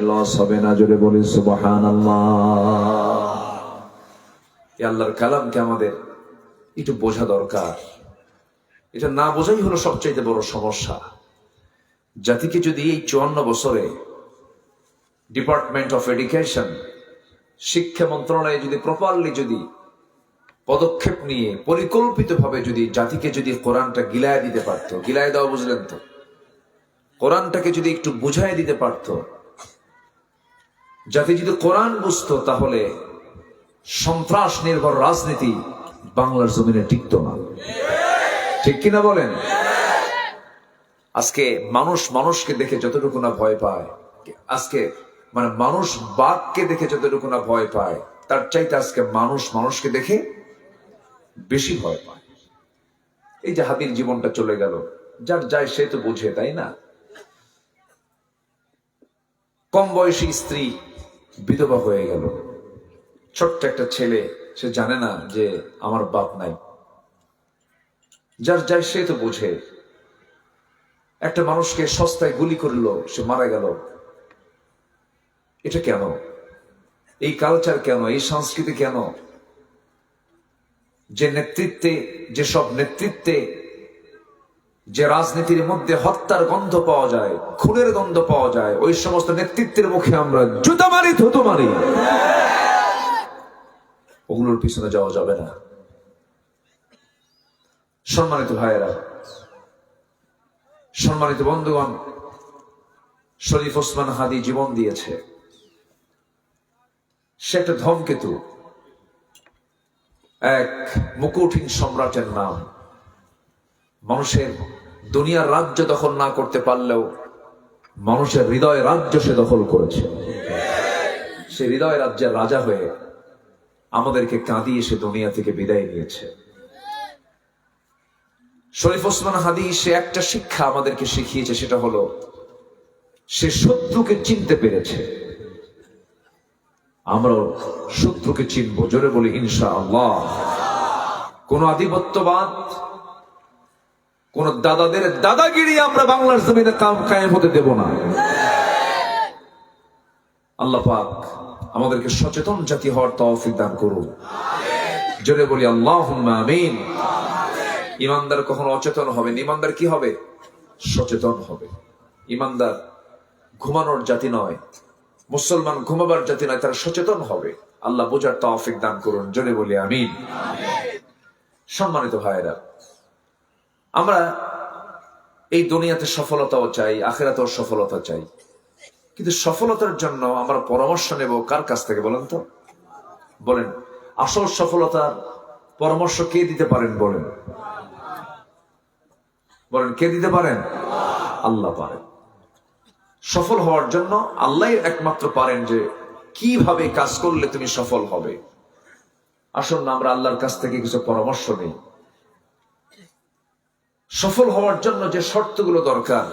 Loss হবে না, জোরে বলি সুবহানাল্লাহ। এই আল্লাহর কালামকে আমাদের একটু বোঝা দরকার। এটা না বোঝাই হলো সবচাইতে বড় সমস্যা। জাতিকে যদি এই 54 বছরে ডিপার্টমেন্ট অফ এডুকেশন, শিক্ষা মন্ত্রণালয়ে যদি প্রপারলি যদি পদক্ষেপ নিয়ে পরিকল্পিতভাবে যদি জাতিকে যদি কোরআনটা গিলায় দিতে পারত, গিলায় দেওয়া বুঝলেন তো, কোরআনটাকে যদি একটু বুঝাই দিতে পারত, জাতি যদি কোরআন বুঝতো, তাহলে সন্ত্রাস নির্ভর রাজনীতি বাংলার জমিনে টিকত না। ঠিক কিনা বলেন? আজকে মানুষ মানুষকে দেখে যতটুকু না ভয় পায়, আজকে মানে মানুষ বাঘকে দেখে যতটুকু না ভয় পায়, তার চাইতে আজকে মানুষ মানুষকে দেখে বেশি ভয় পায়। এই যে হাতির জীবনটা চলে গেল, যার যায় সে তো বুঝে, তাই না? কম বয়সী স্ত্রী বিধবা হয়ে গেল, ছোট্ট একটা ছেলে, সে জানে না যে আমার বাপ নাই, যার যায় সে তো বুঝে। একটা মানুষকে সস্তায় গুলি করলো, সে মারা গেল। এটা কেন? এই কালচার কেন? এই সংস্কৃতি কেন? যে নেতৃত্বে, যেসব নেতৃত্বে, যে রাজনীতির মধ্যে হত্যার গন্ধ পাওয়া যায়, খুনের গন্ধ পাওয়া যায়, ওই সমস্ত নেতৃত্বের মুখে আমরা জুতা মারি, থুতু মারি। ওগুলোর পিছনে যাওয়া যাবে না। সম্মানিত ভাইয়েরা, সম্মানিত বন্ধুগণ, শরীফ ওসমান হাদী জীবন দিয়েছে। সে একটা ধূমকেতু, এক মুকুটহীন সম্রাটের নাম। মানুষের দুনিয়ার রাজ্য দখল না করতে পারলেও মানুষের হৃদয় রাজ্য সে দখল করেছে। সে হৃদয় রাজ্যের রাজা হয়ে আমাদেরকে কাঁদিয়ে সে দুনিয়া থেকে বিদায় নিয়েছে। শরীফ ওসমান হাদী সে একটা শিক্ষা আমাদেরকে শিখিয়েছে, সেটা হলো সে শত্রুকে চিনতে পেরেছে। আমরা শত্রুকে চিনবো, জোরে বলি ইনশাআল্লাহ। কোন আধিপত্যবাদ, কোন দাদাদের দাদাগিরি আমরা বাংলার জমিনে কায়েম হতে দেব না। আল্লাহ পাক আমাদেরকে সচেতন জাতি হওয়ার তৌফিক দান করুন, জোরে বলি আল্লাহুম্মা আমিন। ইমানদার কখনো অচেতন হবে না। ইমানদার কি হবে? সচেতন হবে। ইমানদার ঘুমানোর জাতি নয়, মুসলমান ঘুমাবার জাতি নয়, তারা সচেতন হবে। আল্লাহ বোঝার তৌফিক দান করুন, জোরে বলি আমিন। সম্মানিত ভাইয়েরা, আমরা এই দুনিয়াতে সফলতাও চাই, আখিরাতেও সফলতা চাই, কিন্তু সফলতার জন্য আমরা পরামর্শ নেব কার কাছ থেকে বলেন তো? বলেন, আসল সফলতার পরামর্শ কে দিতে পারেন? বলেন, বলেন কে দিতে পারেন? আল্লাহ পারেন। সফল হওয়ার জন্য আল্লাহ একমাত্র পারেন যে কিভাবে কাজ করলে তুমি সফল হবে। আসুন না আমরা আল্লাহর কাছ থেকে কিছু পরামর্শ নেই। সফল হওয়ার জন্য যে শর্তগুলো দরকার,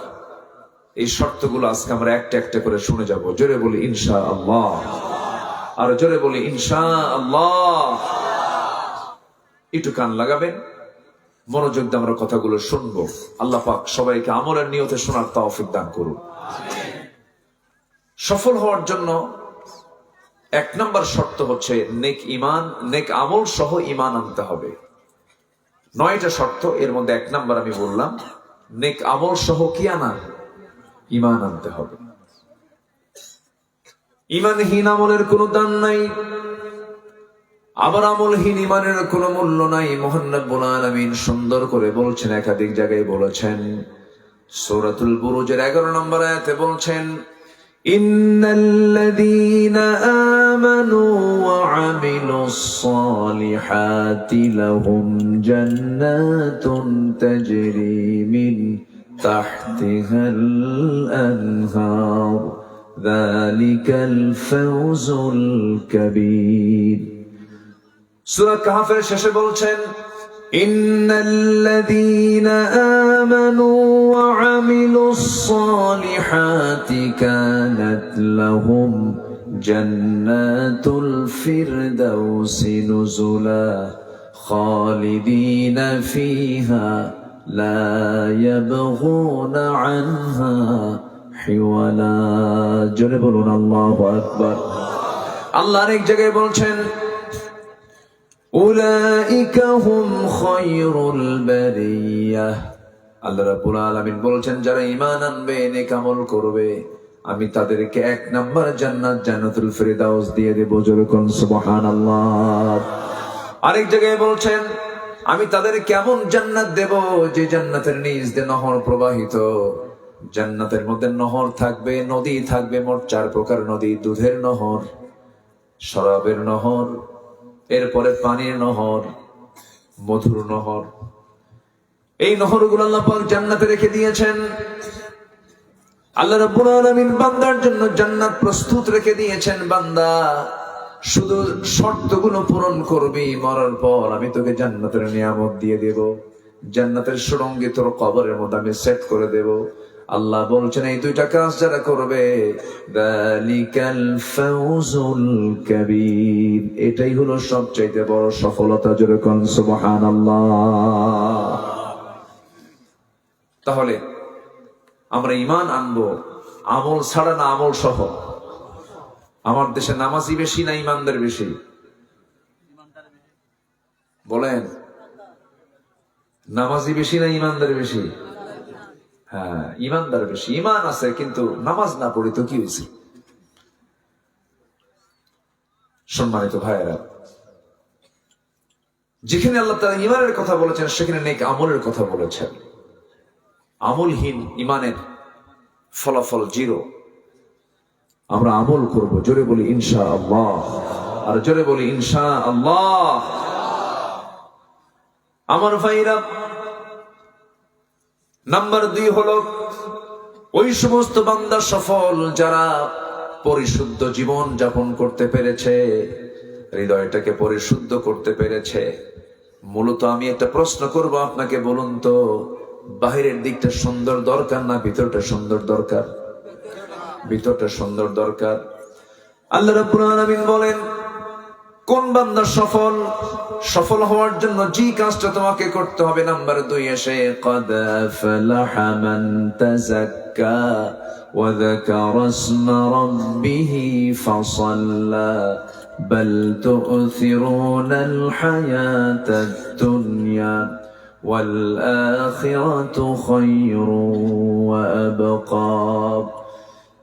এই শর্তগুলো আজকে আমরা একটা একটা করে শুনে যাব। জোরে বলি ইনশাআল্লাহ, আর জোরে বলি ইনশাআল্লাহ। একটু কান লাগাবেন, মনোযোগ দিয়ে আমরা কথাগুলো শুনবো। আল্লাহ পাক সবাইকে আমলের নিয়তে শোনার তৌফিক দান করুন। সফল হওয়ার জন্য এক নম্বর শর্ত হচ্ছে নেক ঈমান, নেক আমল সহ ঈমান আনতে হবে। 9টা শর্ত, এর মধ্যে এক নম্বর আমি বললাম নেক আমল সহ কি আনা? ঈমান আনতে হবে। ঈমানহীন আমলের কোনো দাম নাই, আবার আমলহীন ঈমানের কোনো মূল্য নাই। মহান রব্বুল আলামিন সুন্দর করে বলছেন, একাধিক জায়গায় বলেছেন। সূরাতুল বুরুজের 11 নম্বর আয়াতে বলছেন, ইন্নাল্লাযীনা আমানু ওয়া আমিলুস সালিহাতি লাহুম জান্নাতুন তাজরি মিন তাহতিহাল আনহার যালিকাল ফাওজুল কাবীর। সূরা কাহফের শেষে বলছেন, ইন্নাল্লাযীনা আমানু ওয়া আমিলুস সালিহাতি কানাত লাহুম জান্নাতুল ফিরদাউসি নুজুলা খালিদিনা ফিহা লা ইয়াবগুনা আনহা ওয়ালা। জোরে বলুন আল্লাহু আকবার। আল্লাহ অনেক জায়গায় বলছেন উলাইকা হুম খায়রুল বারিয়াহ। আল্লাহ রাব্বুল আলামিন বলছেন যারা ঈমান আনবে, নেক আমল করবে, আমি তাদেরকে 1 নাম্বার জান্নাত জান্নাতুল ফিরদাউস দিয়ে দেব। জোরে কোন সুবহানাল্লাহ। আরেক জায়গায় বলছেন আমি তাদের কেমন জান্নাত দেব যে জান্নাতের নিচ দিয়ে নহর প্রবাহিত। জান্নাতের মধ্যে নহর থাকবে, নদী থাকবে, মোট 4 প্রকার নদী। দুধের নহর, শরাবের নহর, এরপরে পানির নহর, মধুর নহর। এই নহরগুলো আল্লাহ পাক জান্নাতে রেখে দিয়েছেন। আল্লাহ রাব্বুল আলামিন বান্দার জন্য জান্নাত প্রস্তুত রেখে দিয়েছেন। বান্দা শুধু শর্তগুলো পূরণ করবি, মরার পর আমি তোকে জান্নাতের নিয়ামত দিয়ে দেব। জান্নাতের সুরঙ্গে তোর কবরের মধ্যে আমি সেট করে দেব। আল্লাহ বলছেন এই 2টা কাজ যারা করবে, যালিকাল ফাউজুল কাবীর, এটাই হলো সবচেয়ে বড় সফলতা। জোরে কোন সুবহানাল্লাহ। তাহলে আমরা ঈমান আনবো আমল ছাড়া না আমল সহ? আমার দেশে নামাজি বেশি না ঈমানদার বেশি? বলেন, নামাজি বেশি না ঈমানদার বেশি? হ্যাঁ, ঈমানদার বেশি। ঈমান আছে কিন্তু নামাজ না পড়ি তো কি হয়েছে? সম্মানিত ভাইয়েরা, যেখানে আল্লাহ তাআলা ঈমানের কথা বলেছেন সেখানে নেক আমলের কথা বলেছেন। আমলহীন ঈমানের ফলাফল 0। আমরা আমল করব। জোরে বলি ইনশাআল্লাহ। আর জোরে বলি ইনশাআল্লাহ। আমার ভাইরা, নাম্বার 2 হলো ওই সমস্ত বান্দা সফল যারা পরিশুদ্ধ জীবন যাপন করতে পেরেছে, হৃদয়টাকে পরিশুদ্ধ করতে পেরেছে। মূলত আমি একটা প্রশ্ন করব আপনাকে, বলুন তো বাহিরের দিকটা সুন্দর দরকার না ভিতরটা সুন্দর দরকার? ভিতরটা সুন্দর দরকার। আল্লাহ রাব্বুল আলামিন বলেন কোন বান্দা সফল? সফল হওয়ার জন্য যে কাজটা তোমাকে করতে হবে, নাম্বার 2 এসে قد أفلح من تزكى وذكر اسم ربه فصلى بل تؤثرون الحياة الدنيا والآخرة خير وأبقى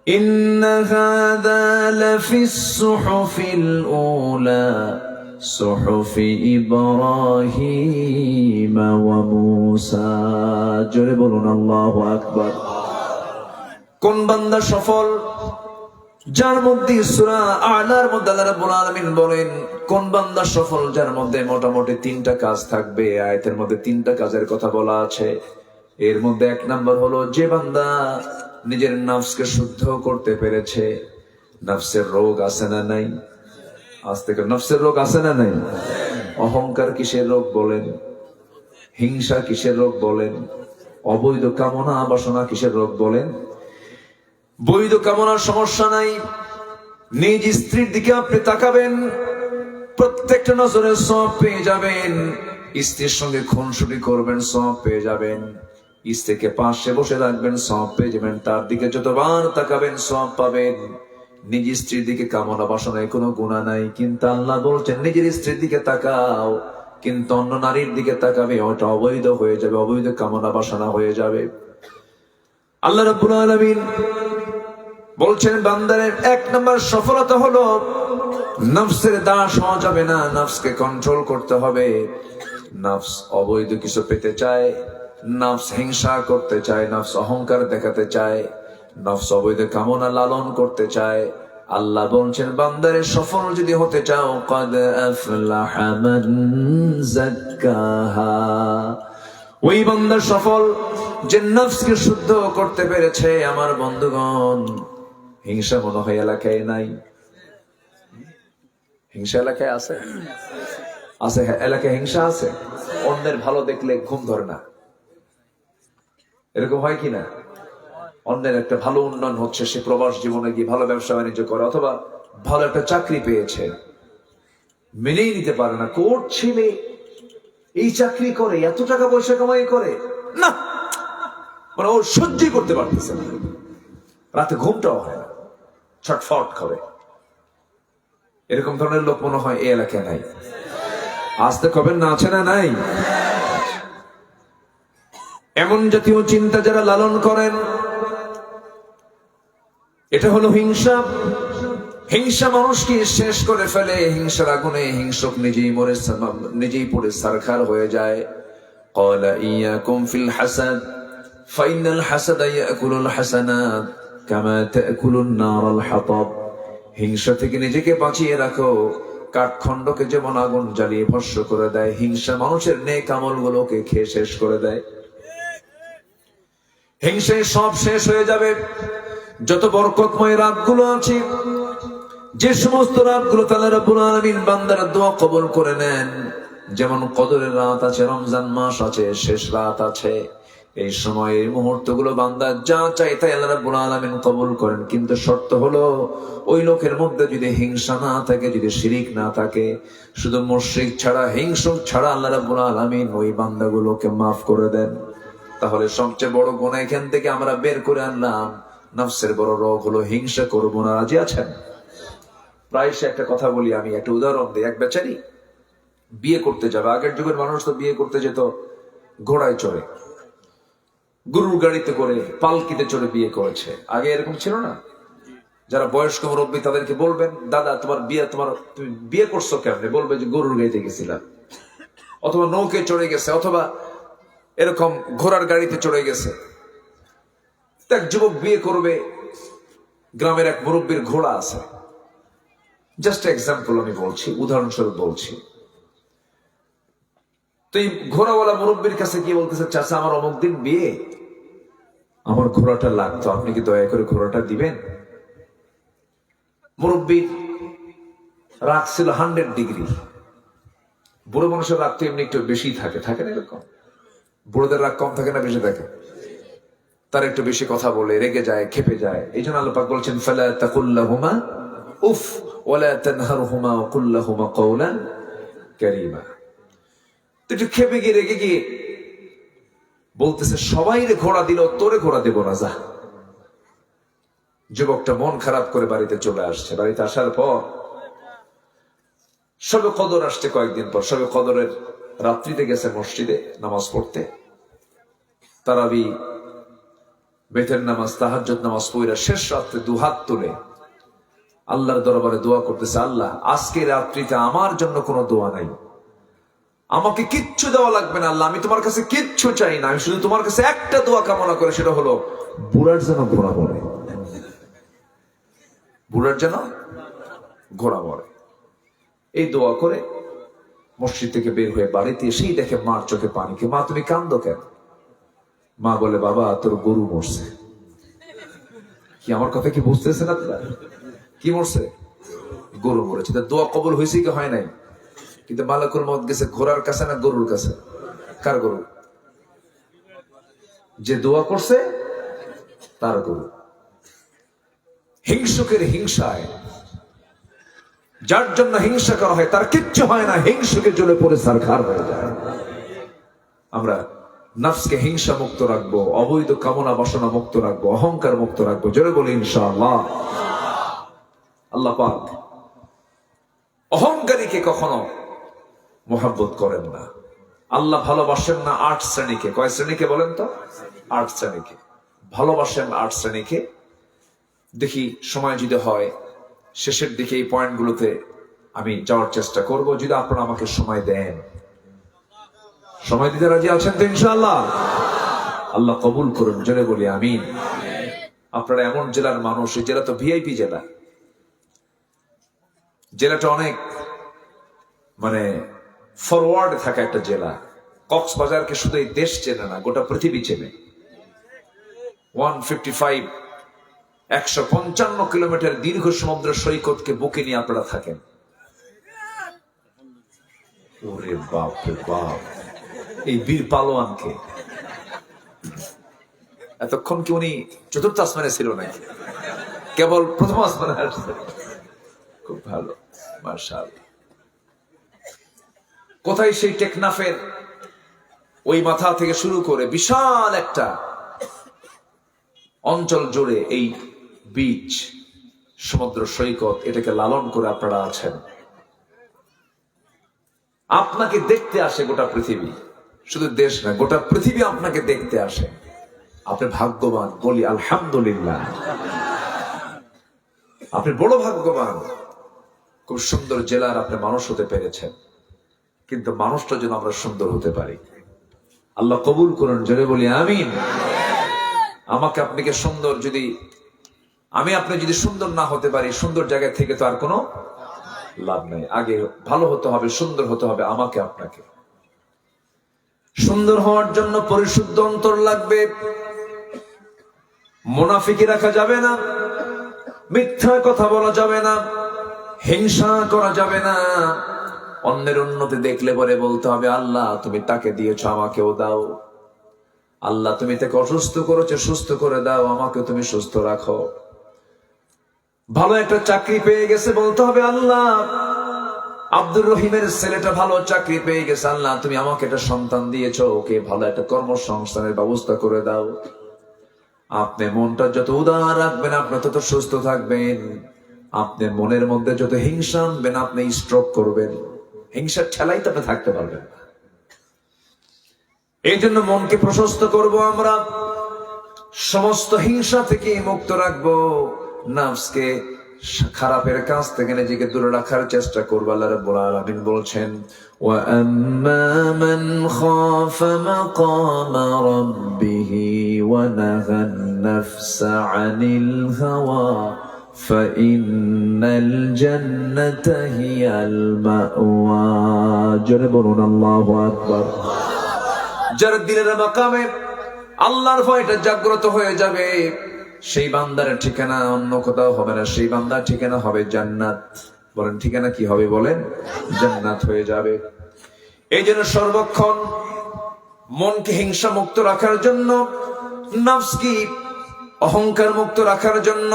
إن هذا لفي الصحف الأولى صحف إبراهيم وموسى। জোরে বলুন আল্লাহু আকবার। কোন বান্দা সফল? যার মধ্যে সূরা আলার মধ্যে আল্লাহ রাব্বুল আলামিন বলেন কোন বান্দা সফল? যার মধ্যে মোটামুটি 3টা কাজ থাকবে। আয়াতের মধ্যে 3টা কাজের কথা বলা আছে। এর মধ্যে 1 নাম্বার হলো যে বান্দা নিজের নফসকে শুদ্ধ করতে পেরেছে। নফসের রোগ আছে না নাই? আজ থেকে নফসের রোগ আছে না নাই? অহংকার কিসের রোগ বলেন? হিংসা কিসের রোগ বলেন? অবৈধ কামনা বাসনা কিসের রোগ বলেন? বৈধ কামনার সমস্যা নাই। নিজ স্ত্রীর দিকে আপনি তাকাবেন, প্রত্যেকটা নজরে সওয়াব পেয়ে যাবেন। স্ত্রীর সঙ্গে খুনসুটি করবেন, সওয়াব পেয়ে যাবেন। স্ত্রীকে পাশে বসে রাখবেন, সওয়াব পেয়ে যাবেন। তার দিকে যতবার তাকাবেন সওয়াব পাবেন। নিজ স্ত্রীর দিকে কামনা বাসনায় কোনো গুনাহ নাই, কিন্তু আল্লাহ বলছেন নিজের স্ত্রীর দিকে তাকাও, কিন্তু অন্য নারীর দিকে তাকাবে, ওটা অবৈধ হয়ে যাবে, অবৈধ কামনা বাসনা হয়ে যাবে। আল্লাহ রাব্বুল আলামিন বলছেন বান্দারের 1 নাম্বার সফলতা হলো নফসের দাস হওয়া যাবে না, নফসকে কন্ট্রোল করতে হবে। নফস অবৈধ কিছু পেতে চায়, নফস হিংসা করতে চায়, নফস অহংকার দেখাতে চায়, নফস অবৈধ কামনা লালন করতে চায়। আল্লাহ বলছেন বান্দারে সফল যদি হতে চাও, قد أفلح من زكاها, ওই বান্দা সফল যে নফসকে শুদ্ধ করতে পেরেছে। আমার বন্ধুগণ, হিংসা মনে হয় এলাকায় নাই? হিংসা এলাকায় আছে? আছে, এলাকায় হিংসা আছে। অন্যের ভালো দেখলে ঘুম ধরে না, এরকম হয় কিনা? অন্যের একটা ভালো উন্নয়ন হচ্ছে, সে প্রবাস জীবনে গিয়ে ভালো ব্যবসা বাণিজ্য করে অথবা ভালো একটা চাকরি পেয়েছে, মেনেই নিতে পারে না। কোর্ট ছেলে এই চাকরি করে, এত টাকা পয়সা কামাই করে, না মানে ও সহ্যই করতে পারতেছে না। রাতে ঘুমটাও হয় না, ছটফট করে। এরকম ধরনের লোক মনে হয় এই এলাকায় নাই। আসতে কবেন না, আছে না নাই? এমন জাতীয় চিন্তা যারা লালন করেন, এটা হলো হিংসা। হিংসা মানুষকে শেষ করে ফেলে। হিংসার আগুনে হিংসক নিজেই পড়ে সারখার হয়ে যায়। ক্বালা ইয়াকুম ফিল হাসাদ ফাইনাল হাসাদা ইয়াকুলুল হাসানাত কামা তাকুলুন নারুল হাতাব। হিংসা থেকে নিজেকে বাঁচিয়ে রাখো, কাঠখণ্ডকে যেমন আগুন জ্বালিয়ে ভস্ম করে দেয়, হিংসা মানুষের নেক আমলগুলোকে খেয়ে শেষ করে দেয়। হিংসায় সব শেষ হয়ে যাবে। যত বরকতময় রাতগুলো আছে, যে সমস্ত রাতগুলো আল্লাহ রাব্বুল আলামিন বান্দার দোয়া কবুল করে নেন, যেমন কদরের রাত আছে, রমজান মাস আছে, শেষ রাত আছে, এই সময় এই মুহূর্তগুলো বান্দা যা চায় তাই আল্লাহ রাব্বুল আলামিন কবুল করেন। কিন্তু শর্ত হলো ওই লোকের মধ্যে যদি হিংসা না থাকে, যদি শিরিক না থাকে, শুধু মুশরিক ছাড়া, হিংসুক ছাড়া আল্লাহ রাব্বুল আলামিন ওই বান্দাগুলোকে মাফ করে দেন। তাহলে সবচেয়ে বড় গুনাহ এখান থেকে আমরা বের করে আনলাম। নফসের বড় রোগ হলো হিংসা করব না। রাজি আছেন? প্রায় সে একটা কথা বলি, আমি একটা উদাহরণ দিই। এক বেচারি বিয়ে করতে যাবে। আগের যুগের মানুষ তো বিয়ে করতে যেত ঘোড়ায় চড়ে, গরুর গাড়িতে করে, পালকিতে চড়ে বিয়ে করেছে। আগে এরকম ছিল না। যারা বয়স্ক মুরব্বী তাদেরকে বলবেন, দাদা তুমি বিয়ে করছো কেমনে? বলবে যে গরুর গাড়িতে গেছিলাম, অথবা নৌকে চড়ে গেছে, অথবা এরকম ঘোড়ার গাড়িতে চড়ে গেছে। এক যুবক বিয়ে করবে, গ্রামের এক মুরব্বীর ঘোড়া আছে। জাস্ট এক্সাম্পল আমি বলছি, উদাহরণস্বরূপ বলছি। তো এই ঘোড়াওয়ালা মুরব্বীর কাছে কি বলতেছে, চাচা আমার অমুক দিন বিয়ে, আমার ঘোড়াটা লাগতো, আপনি কি দয়া করে ঘোড়াটা দিবেন? মুরব্বীর রাগ ছিল 100 ডিগ্রি। বুড়ো মানুষের রাগ তো এমনি একটু বেশি থাকে, থাকে না এরকম? বুড়োদের রাগ কম থাকে না বেশি থাকে? তার একটু বেশি কথা বলে, রেগে যায়, খেপে যায়। এই জন্য আল্লাহ পাক বলছেন, ফালা তাকুল্লাহুমা উফ ওয়ালা তানহারহুমা ওয়া কুল লাহুমা কাওলান কারীমা। তো একটু খেপে গিয়ে, রেগে গিয়ে বলতেছে, সবাই রে ঘোড়া দিল, তোরে ঘোড়া দেব না, যা। যুবকটা মন খারাপ করে বাড়িতে চলে আসছে। বাড়িতে আসার পর শবে কদর আসছে কয়েকদিন পর। শবে কদরের রাত্রিতে গেছে মসজিদে নামাজ পড়তে। তারাবি, বেতের নামাজ, তাহাজ্জুদ নামাজ পড়া শেষ রাত্রে দুহাত তুলে আল্লাহর দরবারে দোয়া করতেছে, আল্লাহ আজকে রাত্রিতে আমার জন্য কোনো দোয়া নাই, আমাকে কিচ্ছু দেওয়া লাগবে না আল্লাহ, আমি তোমার কাছে কিচ্ছু চাই না, আমি শুধু তোমার কাছে একটা দোয়া কামনা করে, সেটা হলো বুড়ার যেন ঘোড়া মরে, বুড়ার যেন ঘোড়া মরে। এই দোয়া করে মসজিদ থেকে বের হয়ে বাড়িতে এসেই দেখে মার চোখে পানি। কে মা, তুমি কান্দো কেন? মা বলে, বাবা তোর গরু মরছে। কি আমার কথা কি বুঝতেছেন আপনারা? কি মরছে? গরু মরেছে। দোয়া কবুল হয়েছে কি হয় নাই? কিন্তু মালাকুল মউত গেছে ঘোড়ার কাছে না গরুর কাছে? কার গরু? যে দোয়া করছে তার গরু। হিংসুকের হিংসায়, যার জন্য হিংসা করা হয় তার কিচ্ছু হয় না, হিংসুকে জ্বলে পড়ে সারখার হয়ে যায়। আমরা নফসকে হিংসা মুক্ত রাখবো, অবৈধ কামনা বাসনা মুক্ত রাখবো, অহংকার মুক্ত রাখবো। জোরে বলি ইনশাআল্লাহ। আল্লাহ পাক অহংকারীকে কখনো মোহাব্বত করেন না। আল্লাহ ভালোবাসেন না 8 শ্রেণীকে। কয় শ্রেণীকে বলেন তো? 8 শ্রেণীকে ভালোবাসেন। 8 শ্রেণীকে দেখি সময় যদি হয় শেষের দিকে এই পয়েন্টগুলোতে আমি যাওয়ার চেষ্টা করব, যদি আপনারা আমাকে সময় দেন। সময় দিতে রাজি আছেন তো ইনশাআল্লাহ? আল্লাহ কবুল করুন। জোরে বলি আমিন। আপনারা এমন জেলার মানুষ, এই জেলা তো ভিআইপি জেলা। জেলাটা অনেক মানে ফরওয়ার্ড থাকা একটা জেলা। কক্সবাজারকে শুধু এই দেশ চেনে না, গোটা পৃথিবী চেনে। 155 কিলোমিটার দীর্ঘ সমুদ্র সৈকতকে বুকে নিয়ে আপনারা থাকেন। ওরে বাপ রে বাপ, এই বীর পালোয়ানকে এতক্ষণ কি উনি চতুর্থ আসমানে ছিল নাকি? কেবল প্রথম আসমানে আসছে। খুব ভালো, মাশাআল্লাহ। কোথায় সেই টেকনাফের ওই মাথা থেকে শুরু করে বিশাল একটা অঞ্চল জুড়ে এই বিচ, সমুদ্র সৈকত, এটাকে লালন করে আপনারা আছেন। আপনাকে দেখতে আসে গোটা পৃথিবী, শুধু দেশ না, গোটা পৃথিবী আপনাকে দেখতে আসে। আপনি ভাগ্যবান, বলি আলহামদুলিল্লাহ। আপনি বড় ভাগ্যবান, খুব সুন্দর জেলার আপনি মানুষ হতে পেরেছেন। কিন্তু মানুষটা যেন আমরা সুন্দর হতে পারি, আল্লাহ কবুল করুন, জোরে বলি আমিন। আমাকে আপনাকে সুন্দর, যদি আমি আপনি যদি সুন্দর না হতে পারি, সুন্দর জায়গা থেকে তো আর কোনো লাভ নাই। আগে ভালো হতে হবে, সুন্দর হতে হবে আমাকে আপনাকে। সুন্দর হওয়ার জন্য পরিশুদ্ধ অন্তর লাগবে। মুনাফিকি রাখা যাবে না, মিথ্যা কথা বলা যাবে না, হিংসা করা যাবে না। অন্যের উন্নতি দেখলে পরে বলতে হবে, আল্লাহ তুমি তাকে দিয়েছো, আমাকেও দাও। আল্লাহ তুমি তাকে অসুস্থ করেছো, সুস্থ করে দাও, আমাকে তুমি সুস্থ রাখো। ভালো একটা চাকরি পেয়ে গেছে, বলতে হবে, আল্লাহ আব্দুর রহিমের ছেলেটা ভালো চাকরি পেয়ে গেছে, আল্লাহ তুমি আমাকে একটা সন্তান দিয়েছো, ওকে ভালো একটা কর্মসংস্থানের ব্যবস্থা করে দাও। আপনি মনটা যত উদার রাখবেন, আপনি তত সুস্থ থাকবেন। আপনি মনের মধ্যে যত হিংসা আনবেন, আপনি স্ট্রোক করবেন। হিংসার ঠেলাই তো আপনি থাকতে পারবেন না। এই জন্য মনকে প্রশস্ত করব আমরা, সমস্ত হিংসা থেকে মুক্ত রাখবো, নফসকে খারাপের কাজ থেকে নিজেকে দূরে রাখার চেষ্টা করবো। আল্লাহ রাব্বুল আলামিন বলছেন, ওয়া আম্মা মান খাফা মাকামা রাব্বিহি ওয়া নাহান নাফসা আনিল হাওয়া ফাইন্নাল জান্নাতা হিয়াল মাওয়া। জোরে বলুন আল্লাহু আকবার। যার দিলের মাকামে আল্লাহর ভয়টা জাগ্রত হয়ে যাবে, সেই বান্দার ঠিকানা অন্য কোথাও হবে না, সেই বান্দার ঠিকানা হবে জান্নাত। বলেন ঠিকানা কি হবে? বলেন জান্নাত হয়ে যাবে। এই জন্য সর্বক্ষণ মনকে হিংসা মুক্ত রাখার জন্য, নফসকে অহংকার মুক্ত রাখার জন্য,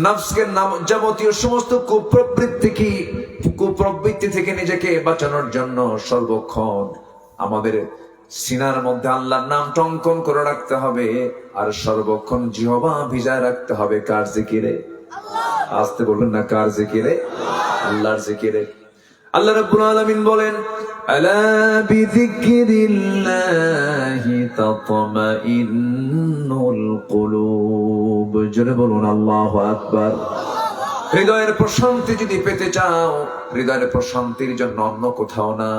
নফসকে যাবতীয় সমস্ত কুপ্রবৃত্তি থেকে নিজেকে বাঁচানোর জন্য সর্বক্ষণ আমাদের সিনার মধ্যে আল্লাহর নাম টঙ্কন করে রাখতে হবে। আর সর্বক্ষণ জিহ্বা ভিজায় রাখতে হবে কার জিকিরে? আসতে বলবেন না, কার জিকিরে? আল্লাহর জিকিরে। আল্লাহ রাব্বুল আলামিন বলেন, আলা বিযিকরিল্লাহি তাতমাইন্নুল কুলুব। জোরে বলুন আল্লাহু আকবার। হৃদয়ের প্রশান্তি যদি পেতে চাও, হৃদয়ের প্রশান্তির জন্য অন্য কোথাও না,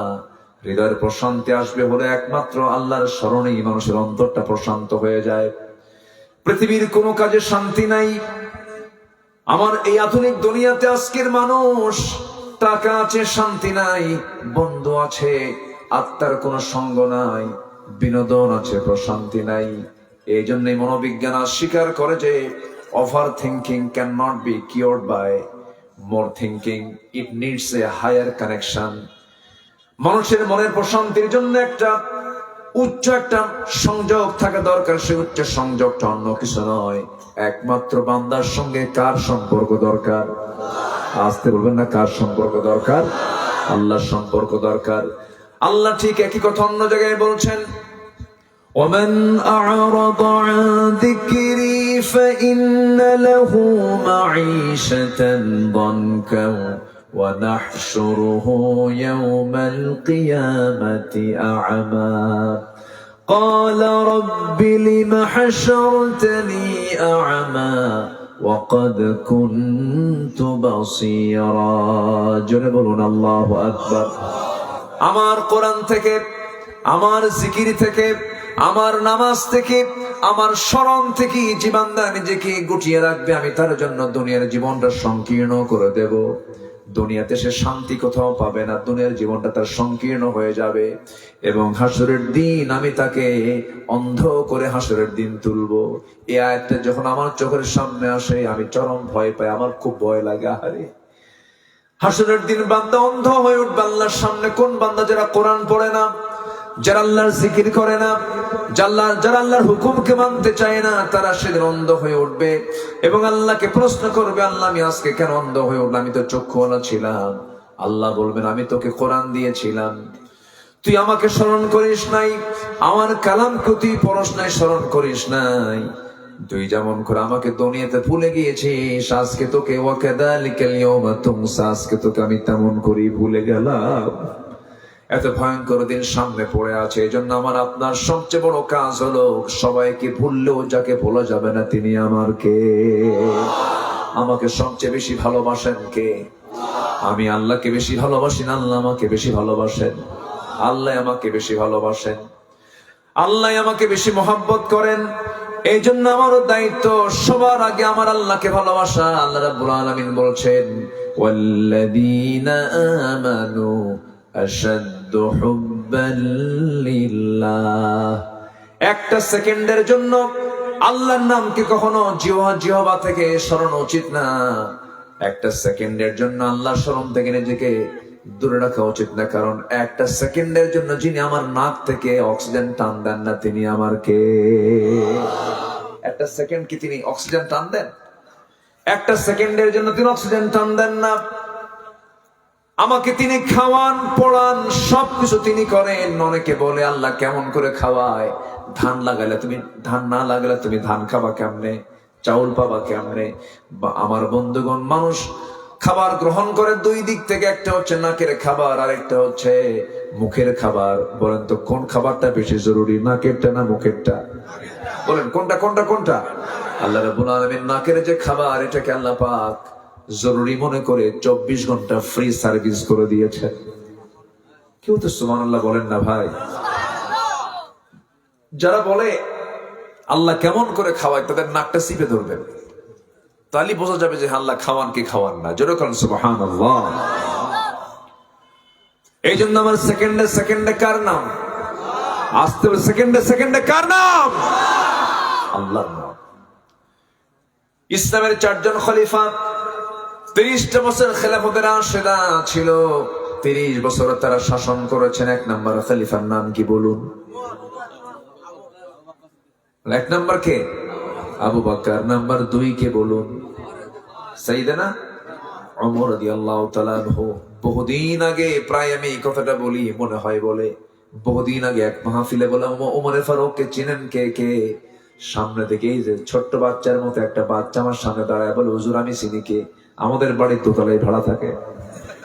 হৃদয়ের প্রশান্তি আসবে হলে একমাত্র আল্লাহর স্মরণেই মানুষের অন্তরটা প্রশান্ত হয়ে যায়। পৃথিবীর কোনো কাজে শান্তি নাই। আমার এই আধুনিক দুনিয়াতে আজকের মানুষ, টাকা আছে শান্তি নাই, বন্ধু আছে আত্মার কোনো সঙ্গ নাই, বিনোদন আছে প্রশান্তি নাই। এই জন্যই মনোবিজ্ঞান স্বীকার করে যে overthinking can not be cured by more thinking, it needs a higher connection. মানুষের মনের প্রশান্তির জন্য একটা উচ্চ একটা সংযোগ থাকা দরকার। সে উচ্চ সংযোগটা অন্য কিছু নয়, একমাত্র বান্দার সঙ্গে কার সম্পর্ক দরকার? আসতে বলবেন না, কার সম্পর্ক দরকার? আল্লাহর সম্পর্ক দরকার। আল্লাহ ঠিক একই কথা অন্য জায়গায় বলছেন, ومن أعرض عن ذكري فإن له معيشة ضنكا ونحشره يوم القيامة أعمى قال رب لم حشرتني أعمى وقد كنت بصيرا। জোরে বলুন আল্লাহু আকবার। আমার কোরআন থেকে, আমার জিকির থেকে, আমার নামাজ থেকে, আমার স্মরণ থেকে জীবনটা নিজেকে গুটিয়ে রাখবে, আমি তার জন্য দুনিয়ার জীবনটা সংকীর্ণ করে দেব। দুনিয়াতে সে শান্তি কোথাও পাবে না, দুনিয়ার জীবনটা তার সংকীর্ণ হয়ে যাবে। এবং হাসরের দিন আমি তাকে অন্ধ করে হাসরের দিন তুলবো। এই আয়াতটা যখন আমার চোখের সামনে আসে, আমি চরম ভয় পাই, আমার খুব ভয় লাগে। আরে হাসরের দিন বান্দা অন্ধ হয়ে উঠবে আল্লাহর সামনে। কোন বান্দা? যারা কোরআন পড়ে না, যারা আল্লাহর জিকির করে না, যারা আল্লাহর হুকুমকে মানতে চায় না, তারা সেদিন অন্ধ হয়ে উঠবে এবং আল্লাহকে প্রশ্ন করবে, আল্লাহ আমি আজকে কেন অন্ধ হয়ে উঠলাম? আমি তো চক্ষুওয়ালা ছিলাম। আল্লাহ বলবেন, আমি তোকে কোরআন দিয়েছিলাম, তুই আমাকে স্মরণ করিস নাই, আমার কালামকে তুই পড়স নাই, স্মরণ করিস নাই। তুই যেমন করে আমাকে দুনিয়াতে ভুলে গিয়েছিস, আজকে তোকে ওয়াকাদালিকাল ইয়াউমা তুনসা, আজকে তোকে আমি তেমন করেই ভুলে গেলাম। এত ভয়ঙ্কর দিন সামনে পড়ে আছে, এই জন্য আমার আপনার সবচেয়ে বড় কাজ হলো সবাইকে ভুললেও যাকে ভোলা যাবে না তিনি আমার কে। আমাকে সবচেয়ে বেশি ভালোবাসেন কে? আমি আল্লাহকে বেশি ভালোবাসি না আল্লাহ আমাকে বেশি ভালোবাসেন? আল্লাহ আমাকে বেশি ভালোবাসেন, আল্লাহ আমাকে বেশি মহব্বত করেন। এই জন্য আমারও দায়িত্ব সবার আগে আমার আল্লাহকে ভালোবাসা। আল্লাহ রাব্বুল আলামিন বলছেন, ওয়াল্লাযীনা আমানু আশাদ্দু হুব্বান লিল্লাহ। একটা সেকেন্ডের জন্য আল্লাহর নামকে কখনো জিহ্বা থেকে সরানো উচিত না। একটা সেকেন্ডের জন্য আল্লাহর স্মরণ থেকে নিজেকে দূরে রাখা উচিত না, কারণ একটা সেকেন্ডের জন্য যিনি আমার নাক থেকে অক্সিজেন টান দেন না তিনি আমার কে? একটা সেকেন্ড কি তিনি অক্সিজেন টান দেন? একটা সেকেন্ডের জন্য তিনি অক্সিজেন টান দেন না। আমাকে তিনি খাওয়ান, পড়ান, সবকিছু তিনি করেন। অনেকে বলে আল্লাহ কেমন করে খাওয়ায়? ধান লাগালে তুমি, ধান না লাগালে তুমি ধান খাবা কেমনে, চাউল পাবা কেমনে? আমার বন্ধুগণ, মানুষ খাবার গ্রহণ করে দুই দিক থেকে, একটা হচ্ছে নাকের খাবার আর একটা হচ্ছে মুখের খাবার। বলেন তো কোন খাবারটা বেশি জরুরি, নাকেরটা না মুখেরটা? বলেন কোনটা কোনটা কোনটা? আল্লাহ রাব্বুল আলামিন নাকের যে খাবার এটাকে আল্লাহ পাক জরুরি মনে করে 24 ঘন্টা ফ্রি সার্ভিস করে দিয়েছেন। কেউ তো সুবহানাল্লাহ বলেন না ভাই? যারা বলে আল্লাহ কেমন করে খাওয়ায় তাদের নাকটা চিপে ধরবেন, তাহলে বোঝা যাবে যে আল্লাহ খাওয়ান কি খাওয়ান না। জোরে বলেন সুবহানাল্লাহ। এই জন্য আমার সেকেন্ডে সেকেন্ডে কার নাম? আসতে হবে, সেকেন্ডে সেকেন্ডে কার নাম? আল্লাহর নাম। ইসলামের 4 জন খলিফা 30টা বছর খেলাফতের রাশেদা ছিল। 30 বছর তারা শাসন করেছেন। 1 নম্বর খলিফার নাম কি বলুন? 1 নম্বর কে? আবু বকর। নাম্বার 2 কে বলুন? সাইয়েদনা ওমর রাদিয়াল্লাহু তাআলা আনহু। বহুদিন আগে, প্রায় আমি এই কথাটা বলি মনে হয় বলে, বহুদিন আগে এক মাহফিলে বলে, ওমর ফারুককে চিনেন কে কে? সামনে থেকে এই যে ছোট্ট বাচ্চার মতো একটা বাচ্চা আমার সামনে দাঁড়ায় বলে, হুজুর আমি চিনি। কে? আমাদের বাড়ির দোতলায় ভাড়া থাকে।